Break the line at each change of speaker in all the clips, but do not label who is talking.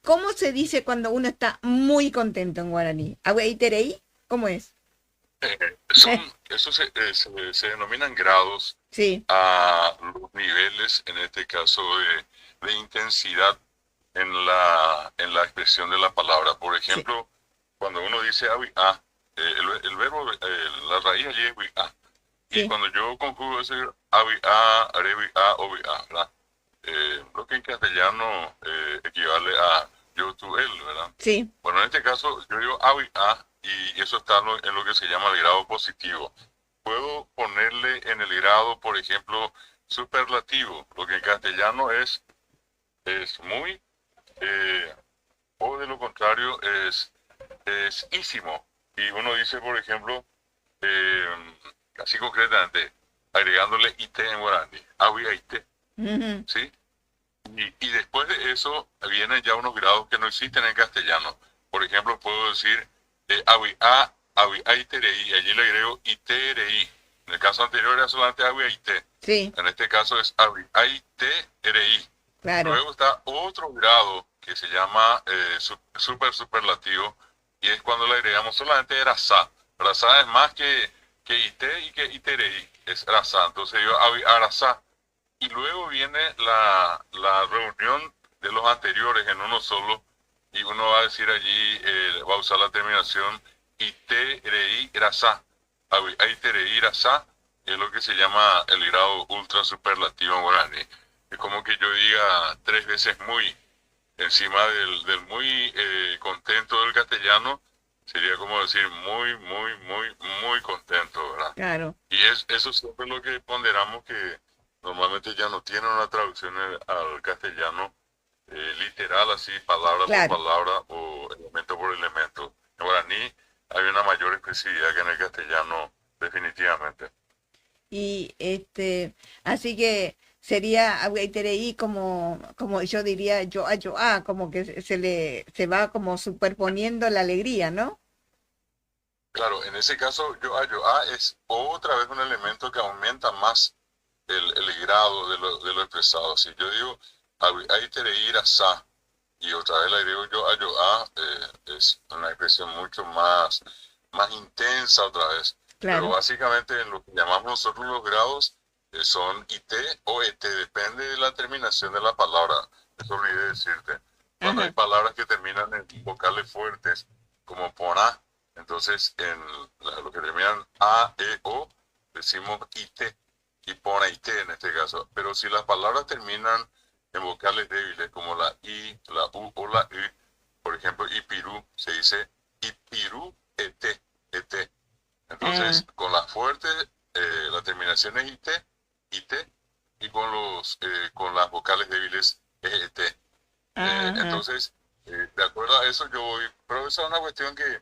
¿Cómo se dice cuando uno está muy contento en guaraní? ¿Aguaiterei? ¿Cómo es?
Se denominan grados
Sí,
a los niveles, en este caso, de intensidad en la expresión de la palabra. Por
sí,
ejemplo, cuando uno dice el verbo, la raíz allí es a, y
sí,
cuando yo conjugo ese a, are, o, ¿verdad? Lo que en castellano equivale a yo, tú, él, ¿verdad?
sí.
Bueno, en este caso yo digo a y eso está en lo que se llama el grado positivo. Puedo ponerle en el grado, por ejemplo, superlativo, lo que en castellano es muy, eh, o de lo contrario es ísimo. Y uno dice, por ejemplo, eh, así concretamente, agregándole IT en guaraní, awi a IT,
Ujú.
¿sí? Y después de eso vienen ya unos grados que no existen en castellano. Por ejemplo, puedo decir awi a itereí, y allí le agrego itereí. En el caso anterior era solamente awi a ite.
Sí,
En este caso es awi a itereí.
claro.
Luego está otro grado que se llama superlativo y es cuando le agregamos solamente erasá. Erasá es más que ite y que itereí. Es erasá. Entonces yo awi arasá y luego viene la reunión de los anteriores en uno solo y uno va a decir allí, va a usar la terminación iterei grasa. Iterei grasa es lo que se llama el grado ultra superlativo en guaraní. Es como que yo diga tres veces muy encima del muy contento del castellano, sería como decir muy contento, ¿verdad?
Claro,
Y eso siempre es lo que ponderamos que normalmente ya no tiene una traducción al castellano literal, así palabra por
claro.
palabra o elemento por elemento. En guaraní hay una mayor expresividad que en el castellano, definitivamente.
Y así que sería Aguaiterei como yo diría yo, como que se va como superponiendo la alegría, ¿no?
Claro, en ese caso, yo es otra vez un elemento que aumenta más el grado de lo expresado. Si yo digo, ahí te ir a sa, y otra vez le digo es una expresión mucho más intensa otra vez. Pero
Claro.
básicamente en lo que llamamos nosotros los grados son IT o ET, depende de la terminación de la palabra. Eso olvidé decirte. Cuando hay
Ajá.
palabras que terminan en vocales fuertes, como pona, entonces en lo que terminan A, E, O, decimos IT y pone IT en este caso. Pero si las palabras terminan en vocales débiles como la I, la U o la Y, por ejemplo, Ipirú, se dice Ipirú ET.
Ah,
Entonces, con las fuertes, la terminación es IT, y con las vocales débiles es ET.
ajá.
Entonces, de acuerdo a eso, yo voy, pero esa es una cuestión que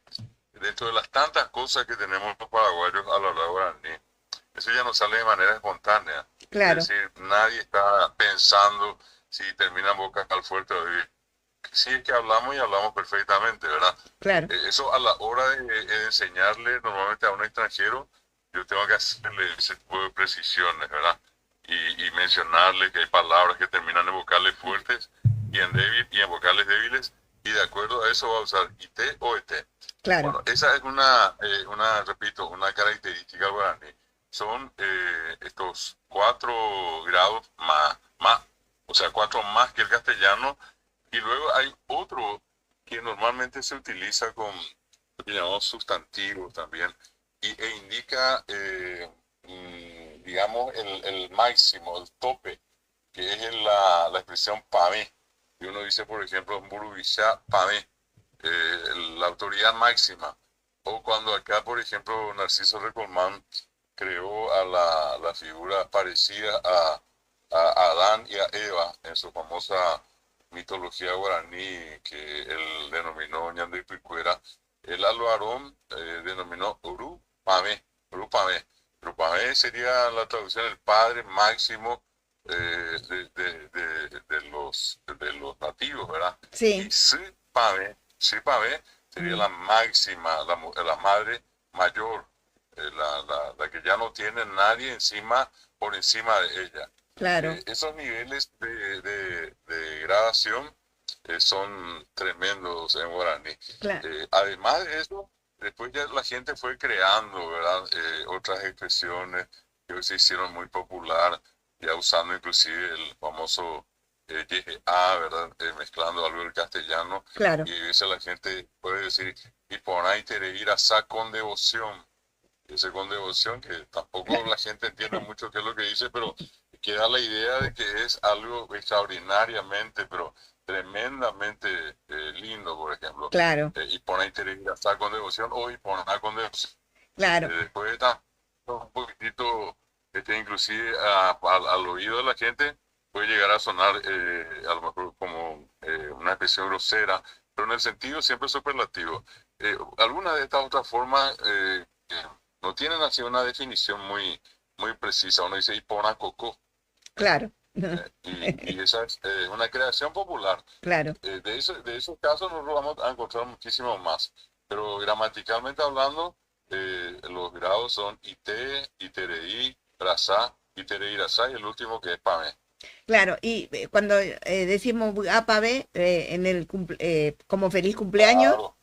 dentro de las tantas cosas que tenemos los paraguayos a la hora de guaraní, eso ya no sale de manera espontánea. Es
Claro,
decir, nadie está pensando si termina en vocal fuerte o débil. Sí es que hablamos y hablamos perfectamente, ¿verdad?
claro.
Eso a la hora de enseñarle normalmente a un extranjero, yo tengo que hacerle ese tipo de precisiones, ¿verdad? Y mencionarle que hay palabras que terminan en vocales fuertes y en vocales débiles, y de acuerdo a eso va a usar IT o ET.
Claro.
Bueno, esa es repito, una característica del guaraní. Son estos 4 grados o sea, 4 más que el castellano, y luego hay otro que normalmente se utiliza con lo que llamamos sustantivos también, e indica, digamos, el máximo, el tope, que es la expresión pame. Y uno dice, por ejemplo, Mburubisha pame, la autoridad máxima. O cuando acá, por ejemplo, Narciso Recolmán creó a la figura parecida a Adán y a Eva en su famosa mitología guaraní que él denominó Ñandipicuera, el Alvarón denominó Urupame, Urupame. Urupame sería la traducción del padre máximo de los nativos, ¿verdad? Y
Sí.
Sipame sería
Mm,
la máxima, la madre mayor, la que ya no tiene nadie por encima de ella.
claro.
Esos niveles de gradación son tremendos en guaraní.
Claro,
Además de eso, después ya la gente fue creando, ¿verdad? Otras expresiones que hoy se hicieron muy popular, ya usando inclusive el famoso YGA, ¿verdad? Mezclando algo del castellano,
claro,
y a veces la gente puede decir, y por ahí te ir a sa con devoción, ese con devoción, que tampoco la gente entiende mucho qué es lo que dice, pero que da la idea de que es algo extraordinariamente, pero tremendamente lindo, por ejemplo.
claro,
Y poner está con devoción o y poner con devoción.
claro,
Después está un poquitito, inclusive al oído de la gente, puede llegar a sonar a lo mejor como una expresión grosera, pero en el sentido siempre superlativo. Algunas de estas otras formas no tienen así una definición muy precisa. Uno dice Ipona Coco,
claro,
y esa es una creación popular.
claro.
De esos casos nos vamos a encontrar muchísimo más. Pero gramaticalmente hablando, los grados son ite, itereí, rasá, itereí, rasá y el último que es pame.
Claro, y cuando decimos APAB en como feliz cumpleaños,
Claro,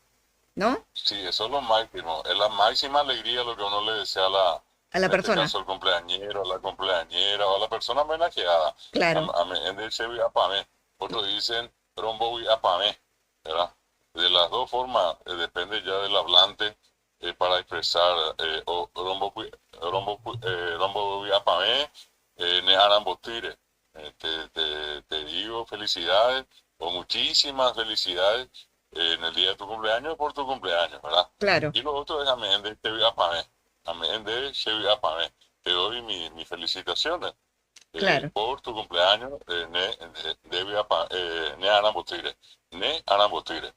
¿no?
sí, eso es lo máximo. Es la máxima alegría lo que uno le desea a la,
A la
en este
persona,
caso, el cumpleañero, la cumpleañera o a la persona homenajeada.
claro,
En el Chevy Apame. Otros dicen Rombo y Apame, ¿verdad? De las dos formas, depende ya del hablante para expresar o Rombo y Apame, ne arambotire. Te digo felicidades o muchísimas felicidades en el día de tu cumpleaños por tu cumpleaños, ¿verdad?
claro,
Y lo otro es Amén de Chevy Apame. Amén de Chevy Apame. Te doy mis felicitaciones
claro,
por tu cumpleaños, ne Anambotire. Ne Anambotire.